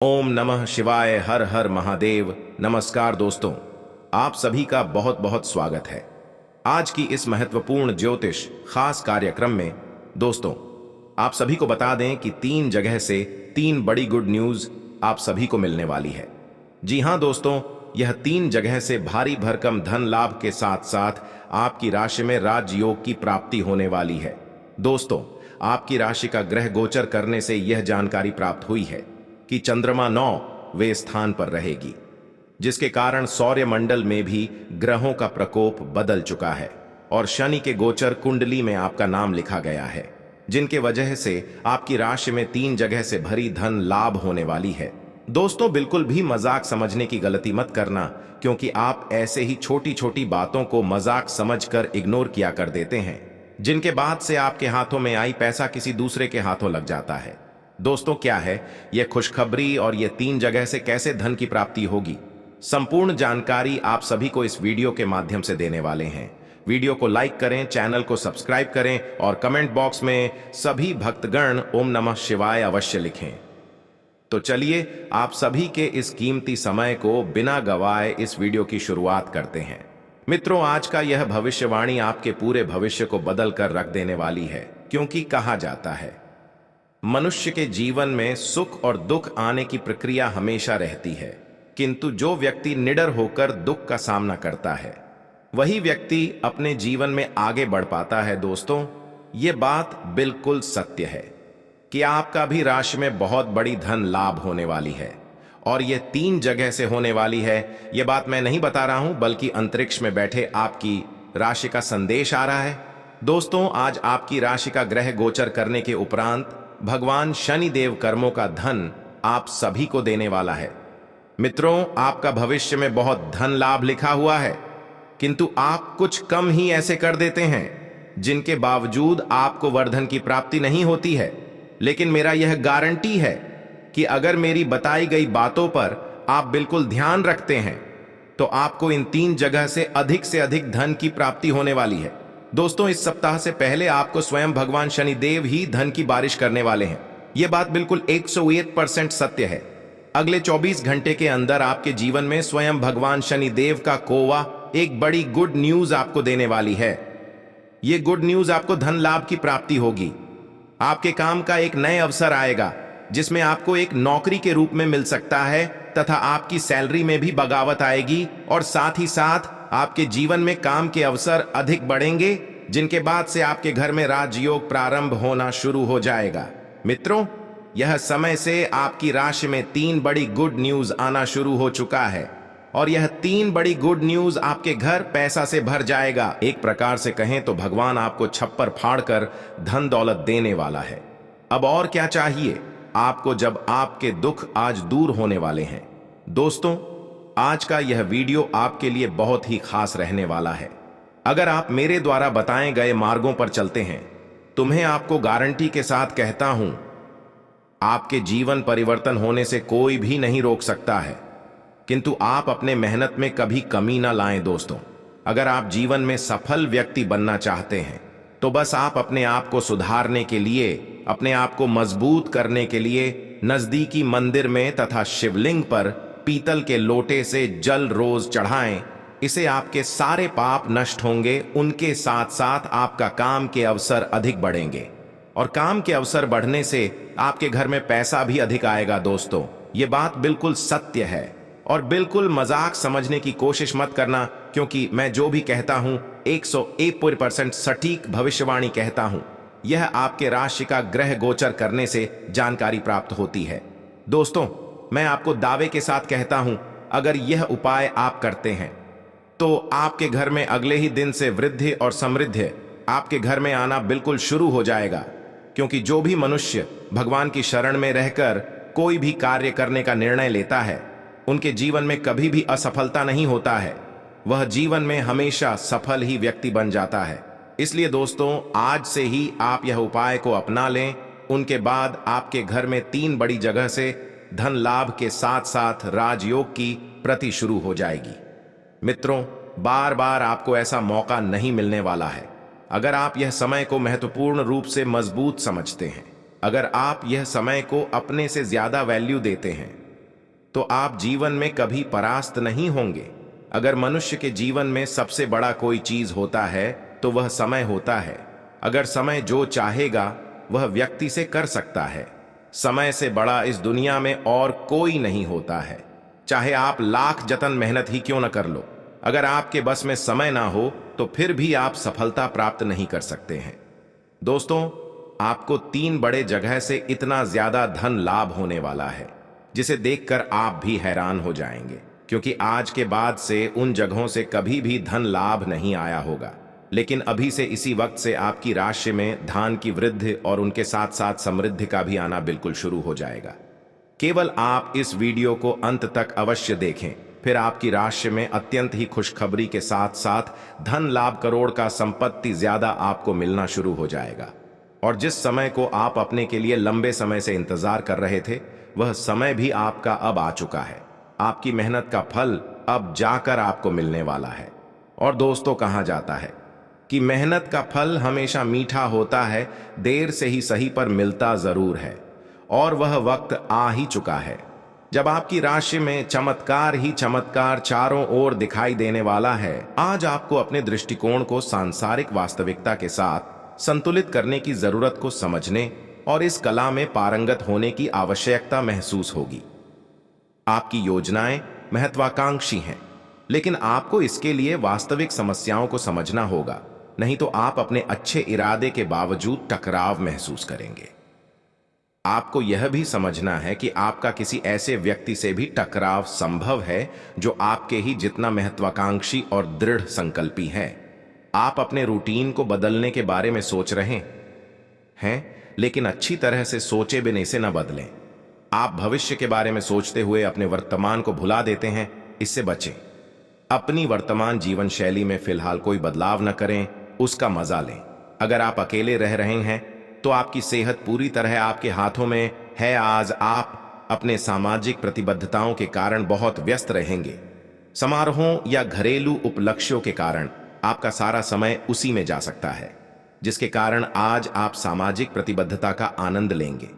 ओम नमः शिवाय। हर हर महादेव। नमस्कार दोस्तों, आप सभी का बहुत बहुत स्वागत है आज की इस महत्वपूर्ण ज्योतिष खास कार्यक्रम में। दोस्तों, आप सभी को बता दें कि 3 जगह से 3 बड़ी गुड न्यूज आप सभी को मिलने वाली है। जी हां दोस्तों, यह 3 जगह से भारी भरकम धन लाभ के साथ साथ आपकी राशि में राजयोग की प्राप्ति होने वाली है। दोस्तों, आपकी राशि का ग्रह गोचर करने से यह जानकारी प्राप्त हुई है कि चंद्रमा 9वें स्थान पर रहेगी, जिसके कारण सौर्य मंडल में भी ग्रहों का प्रकोप बदल चुका है और शनि के गोचर कुंडली में आपका नाम लिखा गया है, जिनके वजह से आपकी राशि में 3 जगह से भरी धन लाभ होने वाली है। दोस्तों, बिल्कुल भी मजाक समझने की गलती मत करना, क्योंकि आप ऐसे ही छोटी छोटी बातों को मजाक समझकर इग्नोर किया कर देते हैं, जिनके बाद से आपके हाथों में आई पैसा किसी दूसरे के हाथों लग जाता है। दोस्तों, क्या है यह खुशखबरी और यह 3 जगह से कैसे धन की प्राप्ति होगी, संपूर्ण जानकारी आप सभी को इस वीडियो के माध्यम से देने वाले हैं। वीडियो को लाइक करें, चैनल को सब्सक्राइब करें और कमेंट बॉक्स में सभी भक्तगण ओम नमः शिवाय अवश्य लिखें। तो चलिए आप सभी के इस कीमती समय को बिना गवाए इस वीडियो की शुरुआत करते हैं। मित्रों, आज का यह भविष्यवाणी आपके पूरे भविष्य को बदल कर रख देने वाली है, क्योंकि कहा जाता है मनुष्य के जीवन में सुख और दुख आने की प्रक्रिया हमेशा रहती है, किंतु जो व्यक्ति निडर होकर दुख का सामना करता है वही व्यक्ति अपने जीवन में आगे बढ़ पाता है। दोस्तों, ये बात बिल्कुल सत्य है कि आपका भी राशि में बहुत बड़ी धन लाभ होने वाली है और ये 3 जगह से होने वाली है। ये बात मैं नहीं बता रहा हूं, बल्कि अंतरिक्ष में बैठे आपकी राशि का संदेश आ रहा है। दोस्तों, आज आपकी राशि का ग्रह गोचर करने के उपरांत भगवान शनि देव कर्मों का धन आप सभी को देने वाला है। मित्रों, आपका भविष्य में बहुत धन लाभ लिखा हुआ है, किंतु आप कुछ कम ही ऐसे कर देते हैं जिनके बावजूद आपको वर्धन की प्राप्ति नहीं होती है। लेकिन मेरा यह गारंटी है कि अगर मेरी बताई गई बातों पर आप बिल्कुल ध्यान रखते हैं तो आपको इन 3 जगह से अधिक धन की प्राप्ति होने वाली है। दोस्तों, इस सप्ताह से पहले आपको स्वयं भगवान शनि देव ही धन की बारिश करने वाले हैं। यह बात बिल्कुल 101% सत्य है। अगले 24 घंटे के अंदर आपके जीवन में स्वयं भगवान शनि देव का कोवा एक बड़ी गुड न्यूज आपको देने वाली है। यह गुड न्यूज आपको धन लाभ की प्राप्ति होगी। आपके काम का एक नए अवसर आएगा, जिसमें आपको एक नौकरी के रूप में मिल सकता है तथा आपकी सैलरी में भी बगावत आएगी और साथ ही साथ आपके जीवन में काम के अवसर अधिक बढ़ेंगे, जिनके बाद से आपके घर में राजयोग प्रारंभ होना शुरू हो जाएगा। मित्रों, यह समय से आपकी राशि में 3 बड़ी गुड न्यूज आना शुरू हो चुका है और यह 3 बड़ी गुड न्यूज आपके घर पैसा से भर जाएगा। एक प्रकार से कहें तो भगवान आपको छप्पर फाड़कर धन दौलत देने वाला है। अब और क्या चाहिए आपको, जब आपके दुख आज दूर होने वाले हैं। दोस्तों, आज का यह वीडियो आपके लिए बहुत ही खास रहने वाला है। अगर आप मेरे द्वारा बताए गए मार्गों पर चलते हैं तो मैं आपको गारंटी के साथ कहता हूं, आपके जीवन परिवर्तन होने से कोई भी नहीं रोक सकता है, किंतु आप अपने मेहनत में कभी कमी ना लाएं। दोस्तों, अगर आप जीवन में सफल व्यक्ति बनना चाहते हैं तो बस आप अपने आप को सुधारने के लिए, अपने आप को मजबूत करने के लिए नजदीकी मंदिर में तथा शिवलिंग पर पीतल के लोटे से जल रोज चढ़ाएं। इससे आपके सारे पाप नष्ट होंगे, उनके साथ साथ आपका काम के अवसर अधिक बढ़ेंगे और काम के अवसर बढ़ने से आपके घर में पैसा भी अधिक आएगा। दोस्तों, ये बात बिल्कुल सत्य है और बिल्कुल मजाक समझने की कोशिश मत करना, क्योंकि मैं जो भी कहता हूं 101% सटीक भविष्यवाणी कहता हूं। यह आपके राशि का ग्रह गोचर करने से जानकारी प्राप्त होती है। दोस्तों, मैं आपको दावे के साथ कहता हूं, अगर यह उपाय आप करते हैं तो आपके घर में अगले ही दिन से वृद्धि और समृद्धि आपके घर में आना बिल्कुल शुरू हो जाएगा। क्योंकि जो भी मनुष्य भगवान की शरण में रहकर कोई भी कार्य करने का निर्णय लेता है, उनके जीवन में कभी भी असफलता नहीं होता है। वह जीवन में हमेशा सफल ही व्यक्ति बन जाता है। इसलिए दोस्तों, आज से ही आप यह उपाय को अपना लें। उनके बाद आपके घर में 3 बड़ी जगह से धन लाभ के साथ साथ राजयोग की प्रति शुरू हो जाएगी। मित्रों, बार बार आपको ऐसा मौका नहीं मिलने वाला है। अगर आप यह समय को महत्वपूर्ण रूप से मजबूत समझते हैं, अगर आप यह समय को अपने से ज्यादा वैल्यू देते हैं, तो आप जीवन में कभी परास्त नहीं होंगे। अगर मनुष्य के जीवन में सबसे बड़ा कोई चीज होता है तो वह समय होता है। अगर समय जो चाहेगा वह व्यक्ति से कर सकता है। समय से बड़ा इस दुनिया में और कोई नहीं होता है। चाहे आप लाख जतन मेहनत ही क्यों न कर लो, अगर आपके बस में समय ना हो तो फिर भी आप सफलता प्राप्त नहीं कर सकते हैं। दोस्तों, आपको 3 बड़े जगह से इतना ज्यादा धन लाभ होने वाला है जिसे देखकर आप भी हैरान हो जाएंगे, क्योंकि आज के बाद से उन जगहों से कभी भी धन लाभ नहीं आया होगा। लेकिन अभी से इसी वक्त से आपकी राशि में धन की वृद्धि और उनके साथ साथ समृद्धि का भी आना बिल्कुल शुरू हो जाएगा। केवल आप इस वीडियो को अंत तक अवश्य देखें, फिर आपकी राशि में अत्यंत ही खुशखबरी के साथ साथ धन लाभ करोड़ का संपत्ति ज्यादा आपको मिलना शुरू हो जाएगा। और जिस समय को आप अपने के लिए लंबे समय से इंतजार कर रहे थे, वह समय भी आपका अब आ चुका है। आपकी मेहनत का फल अब जाकर आपको मिलने वाला है। और दोस्तों, कहा जाता है कि मेहनत का फल हमेशा मीठा होता है, देर से ही सही पर मिलता जरूर है। और वह वक्त आ ही चुका है जब आपकी राशि में चमत्कार ही चमत्कार चारों ओर दिखाई देने वाला है। आज आपको अपने दृष्टिकोण को सांसारिक वास्तविकता के साथ संतुलित करने की जरूरत को समझने और इस कला में पारंगत होने की आवश्यकता महसूस होगी। आपकी योजनाएं महत्वाकांक्षी हैं, लेकिन आपको इसके लिए वास्तविक समस्याओं को समझना होगा, नहीं तो आप अपने अच्छे इरादे के बावजूद टकराव महसूस करेंगे। आपको यह भी समझना है कि आपका किसी ऐसे व्यक्ति से भी टकराव संभव है जो आपके ही जितना महत्वाकांक्षी और दृढ़ संकल्पी है। आप अपने रूटीन को बदलने के बारे में सोच रहे हैं, लेकिन अच्छी तरह से सोचे बिना इसे न बदलें। आप भविष्य के बारे में सोचते हुए अपने वर्तमान को भुला देते हैं, इससे बचें। अपनी वर्तमान जीवन शैली में फिलहाल कोई बदलाव न करें, उसका मजा लें। अगर आप अकेले रह रहे हैं तो आपकी सेहत पूरी तरह आपके हाथों में है। आज आप अपने सामाजिक प्रतिबद्धताओं के कारण बहुत व्यस्त रहेंगे। समारोहों या घरेलू उपलक्ष्यों के कारण आपका सारा समय उसी में जा सकता है, जिसके कारण आज आप सामाजिक प्रतिबद्धता का आनंद लेंगे।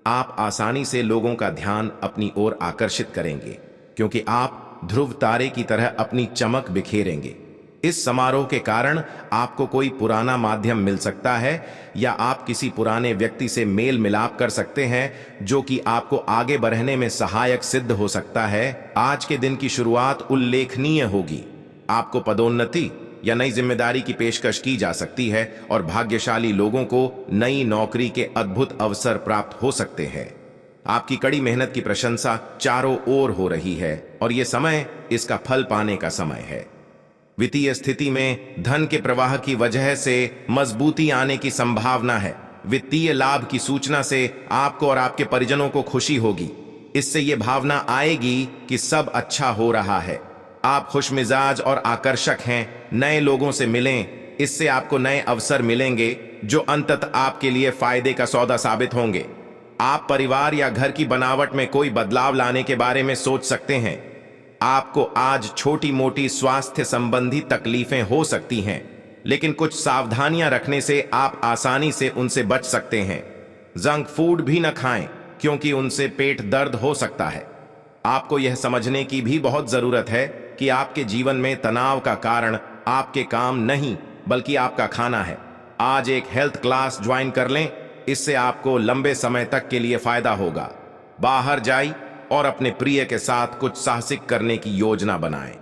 आप आसानी से लोगों का ध्यान अपनी ओर आकर्षित करेंगे, क्योंकि आप ध्रुव तारे की तरह अपनी चमक बिखेरेंगे। इस समारोह के कारण आपको कोई पुराना माध्यम मिल सकता है या आप किसी पुराने व्यक्ति से मेल मिलाप कर सकते हैं जो कि आपको आगे बढ़ने में सहायक सिद्ध हो सकता है। आज के दिन की शुरुआत उल्लेखनीय होगी। आपको पदोन्नति या नई जिम्मेदारी की पेशकश की जा सकती है और भाग्यशाली लोगों को नई नौकरी के अद्भुत अवसर प्राप्त हो सकते हैं। आपकी कड़ी मेहनत की प्रशंसा चारों ओर हो रही है और यह समय इसका फल पाने का समय है। वित्तीय स्थिति में धन के प्रवाह की वजह से मजबूती आने की संभावना है। वित्तीय लाभ की सूचना से आपको और आपके परिजनों को खुशी होगी। इससे यह भावना आएगी कि सब अच्छा हो रहा है। आप खुशमिजाज और आकर्षक हैं। नए लोगों से मिलें, इससे आपको नए अवसर मिलेंगे जो अंततः आपके लिए फायदे का सौदा साबित होंगे। आप परिवार या घर की बनावट में कोई बदलाव लाने के बारे में सोच सकते हैं। आपको आज छोटी मोटी स्वास्थ्य संबंधी तकलीफें हो सकती हैं, लेकिन कुछ सावधानियां रखने से आप आसानी से उनसे बच सकते हैं। जंक फूड भी न खाएं, क्योंकि उनसे पेट दर्द हो सकता है। आपको यह समझने की भी बहुत जरूरत है कि आपके जीवन में तनाव का कारण आपके काम नहीं, बल्कि आपका खाना है। आज एक हेल्थ क्लास ज्वाइन कर लें, इससे आपको लंबे समय तक के लिए फायदा होगा। बाहर जाइए और अपने प्रिय के साथ कुछ साहसिक करने की योजना बनाएं।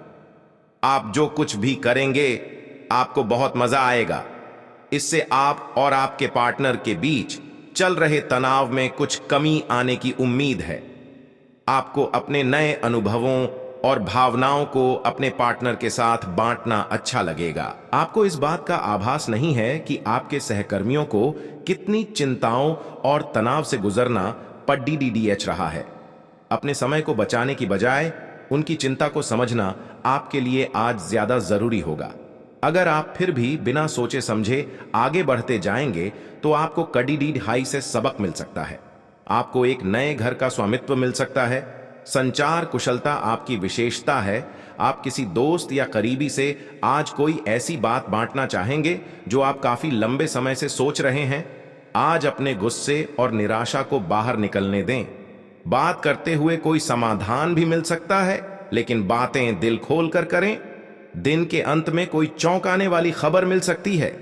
आप जो कुछ भी करेंगे आपको बहुत मजा आएगा। इससे आप और आपके पार्टनर के बीच चल रहे तनाव में कुछ कमी आने की उम्मीद है। आपको अपने नए अनुभवों और भावनाओं को अपने पार्टनर के साथ बांटना अच्छा लगेगा। आपको इस बात का आभास नहीं है कि आपके सहकर्मियों को कितनी चिंताओं और तनाव से गुजरना पड़ रहा है। अपने समय को बचाने की बजाय उनकी चिंता को समझना आपके लिए आज ज्यादा जरूरी होगा। अगर आप फिर भी बिना सोचे समझे आगे बढ़ते जाएंगे तो आपको कड़ी हाई से सबक मिल सकता है। आपको एक नए घर का स्वामित्व मिल सकता है। संचार कुशलता आपकी विशेषता है। आप किसी दोस्त या करीबी से आज कोई ऐसी बात बांटना चाहेंगे जो आप काफी लंबे समय से सोच रहे हैं। आज अपने गुस्से और निराशा को बाहर निकलने दें। बात करते हुए कोई समाधान भी मिल सकता है, लेकिन बातें दिल खोल कर करें। दिन के अंत में कोई चौंकाने वाली खबर मिल सकती है।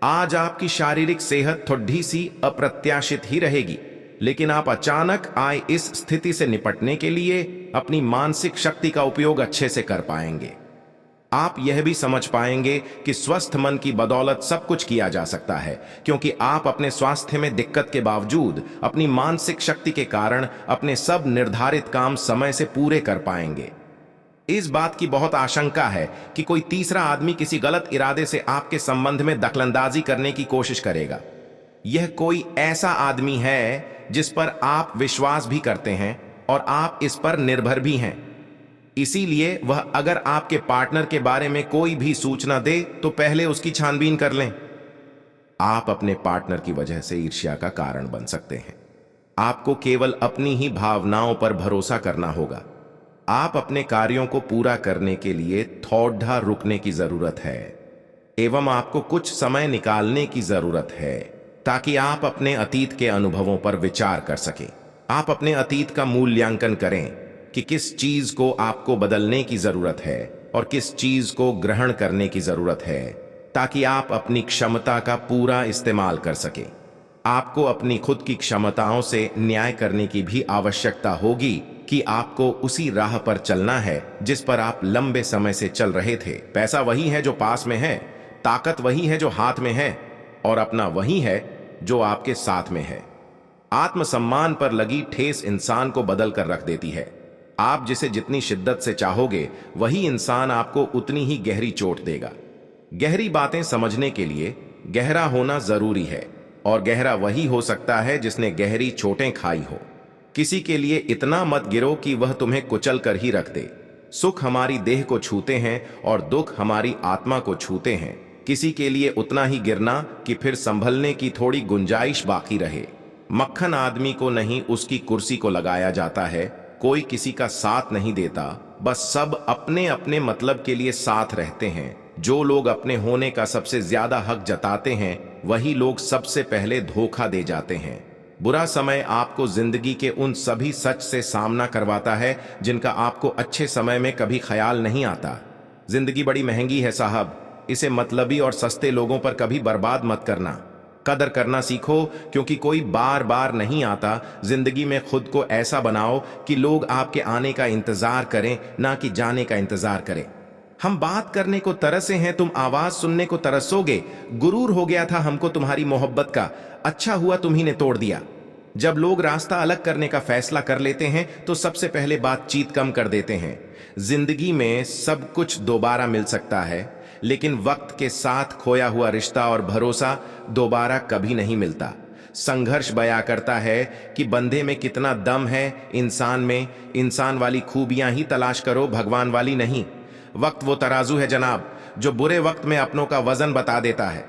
आज आपकी शारीरिक सेहत थोड़ी सी अप्रत्याशित ही रहेगी, लेकिन आप अचानक आए इस स्थिति से निपटने के लिए अपनी मानसिक शक्ति का उपयोग अच्छे से कर पाएंगे। आप यह भी समझ पाएंगे कि स्वस्थ मन की बदौलत सब कुछ किया जा सकता है, क्योंकि आप अपने स्वास्थ्य में दिक्कत के बावजूद अपनी मानसिक शक्ति के कारण अपने सब निर्धारित काम समय से पूरे कर पाएंगे। इस बात की बहुत आशंका है कि कोई तीसरा आदमी किसी गलत इरादे से आपके संबंध में दखलंदाजी करने की कोशिश करेगा। यह कोई ऐसा आदमी है जिस पर आप विश्वास भी करते हैं और आप इस पर निर्भर भी हैं। इसीलिए वह अगर आपके पार्टनर के बारे में कोई भी सूचना दे तो पहले उसकी छानबीन कर लें। आप अपने पार्टनर की वजह से ईर्ष्या का कारण बन सकते हैं। आपको केवल अपनी ही भावनाओं पर भरोसा करना होगा। आप अपने कार्यों को पूरा करने के लिए थोड़ा रुकने की जरूरत है एवं आपको कुछ समय निकालने की जरूरत है ताकि आप अपने अतीत के अनुभवों पर विचार कर सकें। आप अपने अतीत का मूल्यांकन करें कि किस चीज को आपको बदलने की जरूरत है और किस चीज को ग्रहण करने की जरूरत है, ताकि आप अपनी क्षमता का पूरा इस्तेमाल कर सकें। आपको अपनी खुद की क्षमताओं से न्याय करने की भी आवश्यकता होगी कि आपको उसी राह पर चलना है जिस पर आप लंबे समय से चल रहे थे। पैसा वही है जो पास में है, ताकत वही है जो हाथ में है, और अपना वही है जो आपके साथ में है। आत्मसम्मान पर लगी ठेस इंसान को बदल कर रख देती है। आप जिसे जितनी शिद्दत से चाहोगे वही इंसान आपको उतनी ही गहरी चोट देगा। गहरी बातें समझने के लिए गहरा होना जरूरी है, और गहरा वही हो सकता है जिसने गहरी चोटें खाई हो। किसी के लिए इतना मत गिरो कि वह तुम्हें कुचल कर ही रख दे। सुख हमारी देह को छूते हैं और दुख हमारी आत्मा को छूते हैं। किसी के लिए उतना ही गिरना कि फिर संभलने की थोड़ी गुंजाइश बाकी रहे। मक्खन आदमी को नहीं, उसकी कुर्सी को लगाया जाता है। कोई किसी का साथ नहीं देता, बस सब अपने अपने मतलब के लिए साथ रहते हैं। जो लोग अपने होने का सबसे ज्यादा हक जताते हैं वही लोग सबसे पहले धोखा दे जाते हैं। बुरा समय आपको जिंदगी के उन सभी सच से सामना करवाता है जिनका आपको अच्छे समय में कभी ख्याल नहीं आता। जिंदगी बड़ी महंगी है साहब, इसे मतलबी और सस्ते लोगों पर कभी बर्बाद मत करना। कदर करना सीखो, क्योंकि कोई बार बार नहीं आता। जिंदगी में खुद को ऐसा बनाओ कि लोग आपके आने का इंतजार करें, ना कि जाने का इंतजार करें। हम बात करने को तरसे हैं, तुम आवाज सुनने को तरसोगे। गुरूर हो गया था हमको तुम्हारी मोहब्बत का, अच्छा हुआ तुम्ही ने तोड़ दिया। जब लोग रास्ता अलग करने का फैसला कर लेते हैं तो सबसे पहले बातचीत कम कर देते हैं। जिंदगी में सब कुछ दोबारा मिल सकता है, लेकिन वक्त के साथ खोया हुआ रिश्ता और भरोसा दोबारा कभी नहीं मिलता। संघर्ष बयां करता है कि बंदे में कितना दम है, इंसान में। इंसान वाली खूबियां ही तलाश करो, भगवान वाली नहीं। वक्त वो तराजू है जनाब, जो बुरे वक्त में अपनों का वजन बता देता है।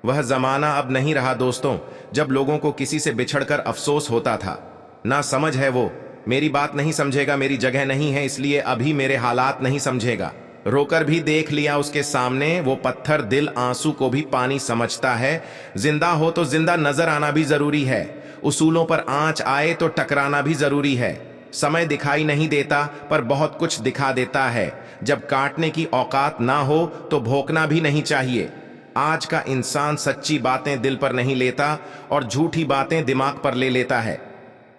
वह जमाना अब नहीं रहा दोस्तों, जब लोगों को किसी से बिछड़कर अफसोस होता था। ना समझ है वो, मेरी बात नहीं समझेगा, मेरी जगह नहीं है इसलिए अभी मेरे हालात नहीं समझेगा। रोकर भी देख लिया उसके सामने, वो पत्थर दिल आंसू को भी पानी समझता है। जिंदा हो तो जिंदा नजर आना भी जरूरी है, उसूलों पर आंच आए तो टकराना भी जरूरी है। समय दिखाई नहीं देता पर बहुत कुछ दिखा देता है। जब काटने की औकात ना हो तो भोंकना भी नहीं चाहिए। आज का इंसान सच्ची बातें दिल पर नहीं लेता और झूठी बातें दिमाग पर ले लेता है।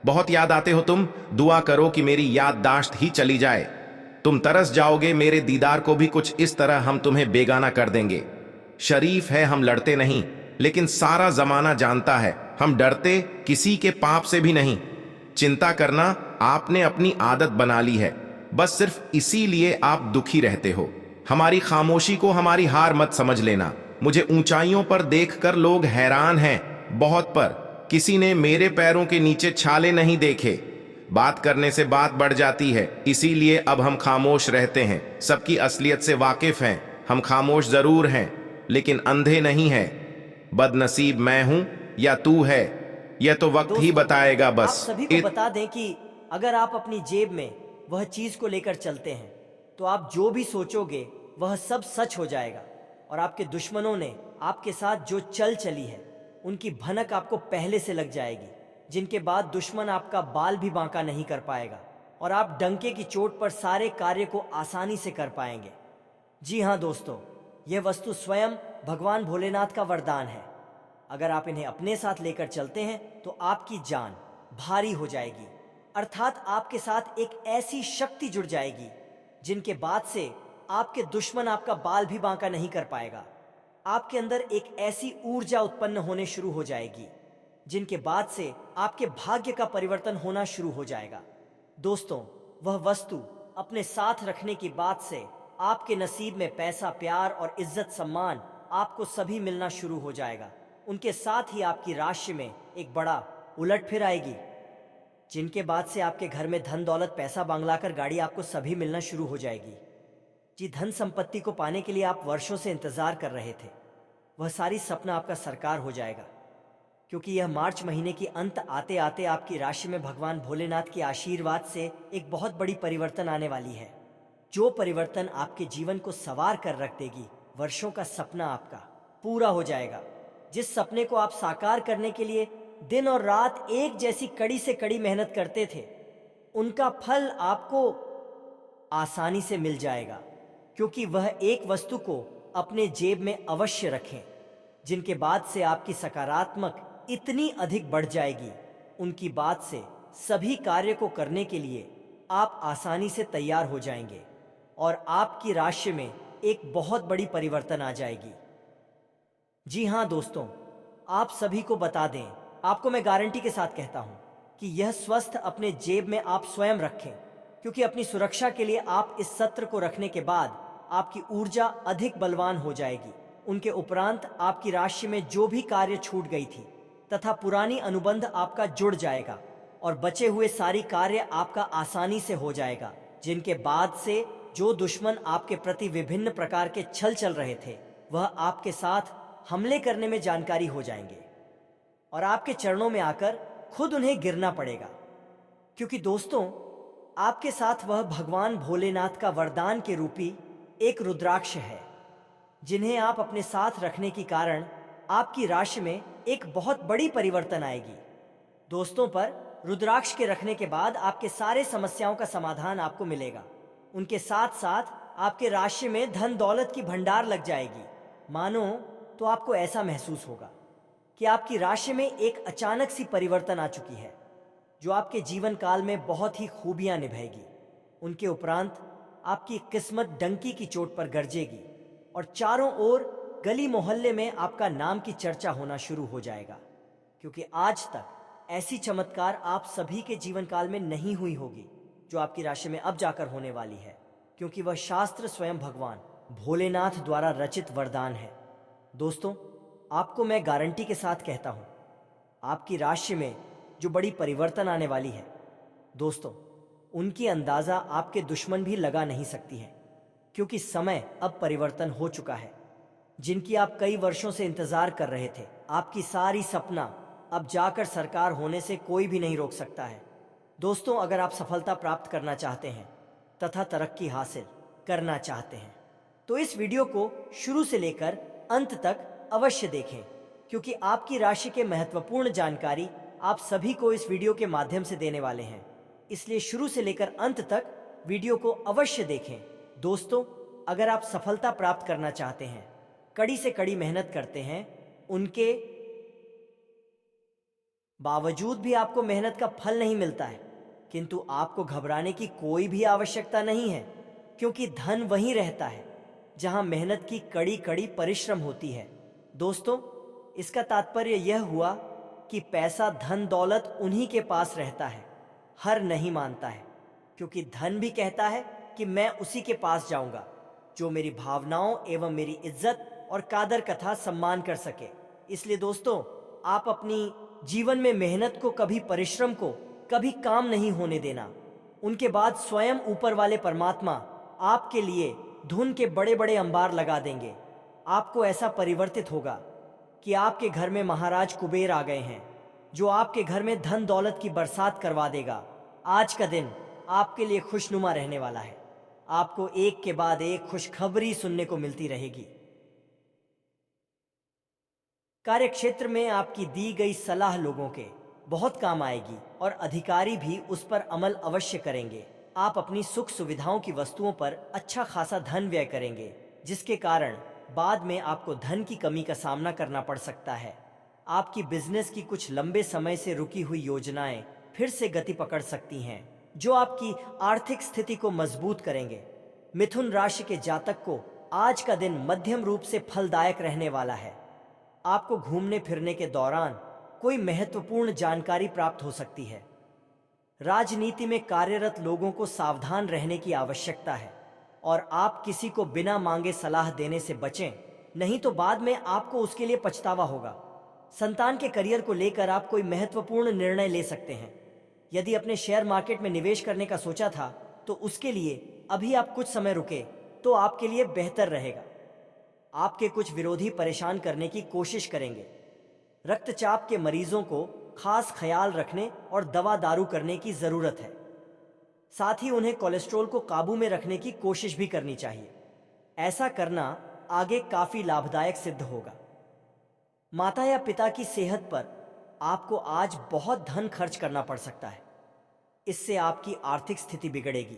बहुत याद आते हो तुम, दुआ करो कि मेरी याददाश्त ही चली जाए। तुम तरस जाओगे मेरे दीदार को भी, कुछ इस तरह हम तुम्हें बेगाना कर देंगे। शरीफ है हम लड़ते नहीं, लेकिन सारा जमाना जानता है हम डरते किसी के पाप से भी नहीं। चिंता करना आपने अपनी आदत बना ली है, बस सिर्फ इसीलिए आप दुखी रहते हो। हमारी खामोशी को हमारी हार मत समझ लेना। मुझे ऊंचाइयों पर देखकर लोग हैरान हैं, बहुत पर। किसी ने मेरे पैरों के नीचे छाले नहीं देखे। बात करने से बात बढ़ जाती है, इसीलिए अब हम खामोश रहते हैं। सबकी असलियत से वाकिफ हैं, हम खामोश जरूर हैं लेकिन अंधे नहीं हैं। बदनसीब मैं हूं या तू है, यह तो वक्त ही बताएगा। बस आप सभी को बता दें कि अगर आप अपनी जेब में वह चीज को लेकर चलते हैं तो आप जो भी सोचोगे वह सब सच हो जाएगा, और आपके दुश्मनों ने आपके साथ जो चल चली है उनकी भनक आपको पहले से लग जाएगी। जिनके बाद दुश्मन आपका बाल भी बांका नहीं कर पाएगा और आप डंके की चोट पर सारे कार्य को आसानी से कर पाएंगे। जी हाँ दोस्तों, यह वस्तु स्वयं भगवान भोलेनाथ का वरदान है। अगर आप इन्हें अपने साथ लेकर चलते हैं तो आपकी जान भारी हो जाएगी, अर्थात आपके साथ एक ऐसी शक्ति जुड़ जाएगी जिनके बाद से आपके दुश्मन आपका बाल भी बांका नहीं कर पाएगा। आपके अंदर एक ऐसी ऊर्जा उत्पन्न होने शुरू हो जाएगी जिनके बाद से आपके भाग्य का परिवर्तन होना शुरू हो जाएगा। दोस्तों, वह वस्तु अपने साथ रखने की बात से आपके नसीब में पैसा, प्यार और इज्जत सम्मान आपको सभी मिलना शुरू हो जाएगा। उनके साथ ही आपकी राशि में एक बड़ा उलटफेर आएगी, जिनके बाद से आपके घर में धन दौलत, पैसा, बांग्ला कर गाड़ी आपको सभी मिलना शुरू हो जाएगी। जी, धन संपत्ति को पाने के लिए आप वर्षों से इंतजार कर रहे थे, वह सारी सपना आपका साकार हो जाएगा, क्योंकि यह मार्च महीने की अंत आते आते आपकी राशि में भगवान भोलेनाथ के आशीर्वाद से एक बहुत बड़ी परिवर्तन आने वाली है, जो परिवर्तन आपके जीवन को संवार कर रख देगी। वर्षों का सपना आपका पूरा हो जाएगा। जिस सपने को आप साकार करने के लिए दिन और रात एक जैसी कड़ी से कड़ी मेहनत करते थे, उनका फल आपको आसानी से मिल जाएगा, क्योंकि वह एक वस्तु को अपने जेब में अवश्य रखें, जिनके बाद से आपकी सकारात्मक इतनी अधिक बढ़ जाएगी, उनकी बात से सभी कार्य को करने के लिए आप आसानी से तैयार हो जाएंगे और आपकी राशि में एक बहुत बड़ी परिवर्तन आ जाएगी। जी हाँ दोस्तों, आप सभी को बता दें, आपको मैं गारंटी के साथ कहता हूं कि यह स्वस्थ अपने जेब में आप स्वयं रखें, क्योंकि अपनी सुरक्षा के लिए आप इस सत्र को रखने के बाद आपकी ऊर्जा अधिक बलवान हो जाएगी। उनके उपरांत आपकी राशि में जो भी कार्य छूट गई थी तथा पुरानी अनुबंध आपका जुड़ जाएगा और बचे हुए सारी कार्य आपका आसानी से हो जाएगा, जिनके बाद से जो दुश्मन आपके प्रति विभिन्न प्रकार के छल चल रहे थे, वह आपके साथ हमले करने में जानकारी हो जाएंगे और आपके चरणों में आकर खुद उन्हें गिरना पड़ेगा, क्योंकि दोस्तों, आपके साथ वह भगवान भोलेनाथ का वरदान के रूपी एक रुद्राक्ष है, जिन्हें आप अपने साथ रखने के कारण आपकी राशि में एक बहुत बड़ी परिवर्तन आएगी। दोस्तों, पर रुद्राक्ष के रखने के बाद आपके सारे समस्याओं का समाधान आपको मिलेगा। उनके साथ साथ आपके राशि में धन दौलत की भंडार लग जाएगी। मानो तो आपको ऐसा महसूस होगा कि आपकी राशि में एक अचानक सी परिवर्तन आ चुकी है, जो आपके जीवन काल में बहुत ही खूबियां निभाएगी। उनके उपरांत आपकी किस्मत डंकी की चोट पर गरजेगी और चारों ओर गली मोहल्ले में आपका नाम की चर्चा होना शुरू हो जाएगा, क्योंकि आज तक ऐसी चमत्कार आप सभी के जीवन काल में नहीं हुई होगी जो आपकी राशि में अब जाकर होने वाली है, क्योंकि वह शास्त्र स्वयं भगवान भोलेनाथ द्वारा रचित वरदान है। दोस्तों, आपको मैं गारंटी के साथ कहता हूं, आपकी राशि में जो बड़ी परिवर्तन आने वाली है, दोस्तों, उनकी अंदाजा आपके दुश्मन भी लगा नहीं सकती है, क्योंकि समय अब परिवर्तन हो चुका है। जिनकी आप कई वर्षों से इंतजार कर रहे थे, आपकी सारी सपना अब जाकर साकार होने से कोई भी नहीं रोक सकता है। दोस्तों, अगर आप सफलता प्राप्त करना चाहते हैं तथा तरक्की हासिल करना चाहते हैं, तो इस वीडियो को शुरू से लेकर अंत तक अवश्य देखें, क्योंकि आपकी राशि के महत्वपूर्ण जानकारी आप सभी को इस वीडियो के माध्यम से देने वाले हैं। इसलिए शुरू से लेकर अंत तक वीडियो को अवश्य देखें। दोस्तों, अगर आप सफलता प्राप्त करना चाहते हैं, कड़ी से कड़ी मेहनत करते हैं, उनके बावजूद भी आपको मेहनत का फल नहीं मिलता है, किंतु आपको घबराने की कोई भी आवश्यकता नहीं है, क्योंकि धन वहीं रहता है जहां मेहनत की कड़ी कड़ी परिश्रम होती है। दोस्तों, इसका तात्पर्य यह हुआ कि पैसा, धन दौलत उन्हीं के पास रहता है, हर नहीं मानता है, क्योंकि धन भी कहता है कि मैं उसी के पास जाऊंगा जो मेरी भावनाओं एवं मेरी इज्जत और कादर कथा सम्मान कर सके। इसलिए दोस्तों, आप अपनी जीवन में मेहनत को कभी, परिश्रम को कभी काम नहीं होने देना। उनके बाद स्वयं ऊपर वाले परमात्मा आपके लिए धुन के बड़े बड़े अंबार लगा देंगे। आपको ऐसा परिवर्तित होगा कि आपके घर में महाराज कुबेर आ गए हैं, जो आपके घर में धन दौलत की बरसात करवा देगा। आज का दिन आपके लिए खुशनुमा रहने वाला है। आपको एक के बाद एक खुशखबरी सुनने को मिलती रहेगी। कार्यक्षेत्र में आपकी दी गई सलाह लोगों के बहुत काम आएगी और अधिकारी भी उस पर अमल अवश्य करेंगे। आप अपनी सुख सुविधाओं की वस्तुओं पर अच्छा खासा धन व्यय करेंगे, जिसके कारण बाद में आपको धन की कमी का सामना करना पड़ सकता है। आपकी बिजनेस की कुछ लंबे समय से रुकी हुई योजनाएं फिर से गति पकड़ सकती हैं, जो आपकी आर्थिक स्थिति को मजबूत करेंगे। मिथुन राशि के जातक को आज का दिन मध्यम रूप से फलदायक रहने वाला है। आपको घूमने फिरने के दौरान कोई महत्वपूर्ण जानकारी प्राप्त हो सकती है। राजनीति में कार्यरत लोगों को सावधान रहने की आवश्यकता है और आप किसी को बिना मांगे सलाह देने से बचें, नहीं तो बाद में आपको उसके लिए पछतावा होगा। संतान के करियर को लेकर आप कोई महत्वपूर्ण निर्णय ले सकते हैं। यदि अपने शेयर मार्केट में निवेश करने का सोचा था तो उसके लिए अभी आप कुछ समय रुके तो आपके लिए बेहतर रहेगा। आपके कुछ विरोधी परेशान करने की कोशिश करेंगे। रक्तचाप के मरीजों को खास ख्याल रखने और दवा दारू करने की जरूरत है। साथ ही उन्हें कोलेस्ट्रॉल को काबू में रखने की कोशिश भी करनी चाहिए। ऐसा करना आगे काफी लाभदायक सिद्ध होगा। माता या पिता की सेहत पर आपको आज बहुत धन खर्च करना पड़ सकता है। इससे आपकी आर्थिक स्थिति बिगड़ेगी,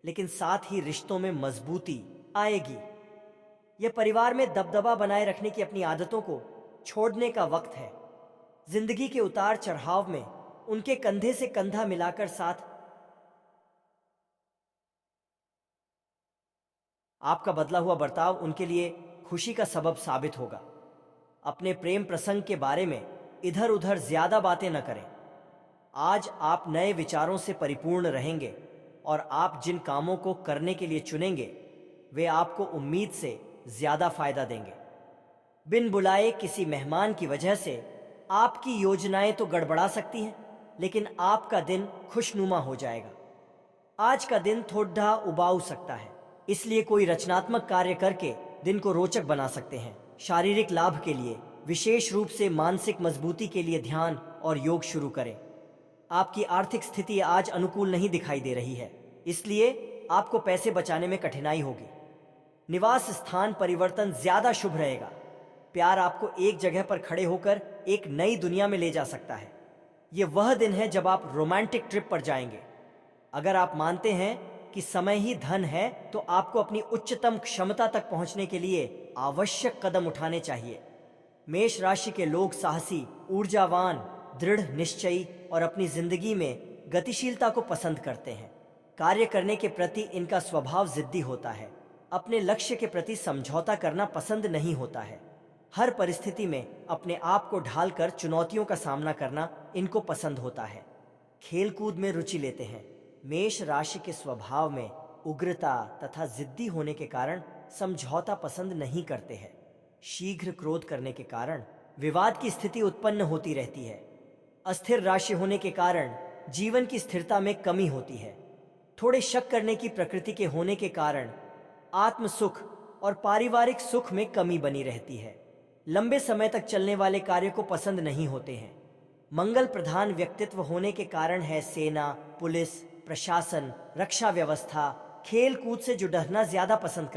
लेकिन साथ ही रिश्तों में मजबूती आएगी। यह परिवार में दबदबा बनाए रखने की अपनी आदतों को छोड़ने का वक्त है। जिंदगी के उतार चढ़ाव में उनके कंधे से कंधा मिलाकर साथ आपका बदला हुआ बर्ताव उनके लिए खुशी का सबब साबित होगा। अपने प्रेम प्रसंग के बारे में इधर उधर ज्यादा बातें न करें। आज आप नए विचारों से परिपूर्ण रहेंगे और आप जिन कामों को करने के लिए चुनेंगे वे आपको उम्मीद से ज्यादा फायदा देंगे। बिन बुलाए किसी मेहमान की वजह से आपकी योजनाएं तो गड़बड़ा सकती हैं, लेकिन आपका दिन खुशनुमा हो जाएगा। आज का दिन थोड़ा उबाऊ सकता है, इसलिए कोई रचनात्मक कार्य करके दिन को रोचक बना सकते हैं। शारीरिक लाभ के लिए, विशेष रूप से मानसिक मजबूती के लिए ध्यान और योग शुरू करें। आपकी आर्थिक स्थिति आज अनुकूल नहीं दिखाई दे रही है, इसलिए आपको पैसे बचाने में कठिनाई होगी। निवास स्थान परिवर्तन ज्यादा शुभ रहेगा। प्यार आपको एक जगह पर खड़े होकर एक नई दुनिया में ले जा सकता है। यह वह दिन है जब आप रोमांटिक ट्रिप पर जाएंगे। अगर आप मानते हैं कि समय ही धन है, तो आपको अपनी उच्चतम क्षमता तक पहुंचने के लिए आवश्यक कदम उठाने चाहिए। मेष राशि के लोग साहसी, ऊर्जावान, दृढ़ निश्चयी और अपनी जिंदगी में गतिशीलता को पसंद करते हैं। कार्य करने के प्रति इनका स्वभाव जिद्दी होता है। अपने लक्ष्य के प्रति समझौता करना पसंद नहीं होता है। हर परिस्थिति में अपने आप को ढालकर चुनौतियों का सामना करना इनको पसंद होता है। खेलकूद में रुचि लेते हैं। मेष राशि के स्वभाव में उग्रता तथा जिद्दी होने के कारण समझौता पसंद नहीं करते हैं। शीघ्र क्रोध करने के कारण विवाद की स्थिति उत्पन्न होती रहती है। अस्थिर राशि होने के कारण जीवन की स्थिरता में कमी होती है। थोड़े शक करने की प्रकृति के होने के कारण आत्म सुख और पारिवारिक सुख में कमी बनी रहती है। लंबे समय तक चलने वाले कार्य को पसंद नहीं होते हैं। मंगल प्रधान व्यक्तित्व होने के कारण है सेना, पुलिस, प्रशासन, रक्षा व्यवस्था, खेल कूद से जुड़ना ज्यादा पसंद करते हैं।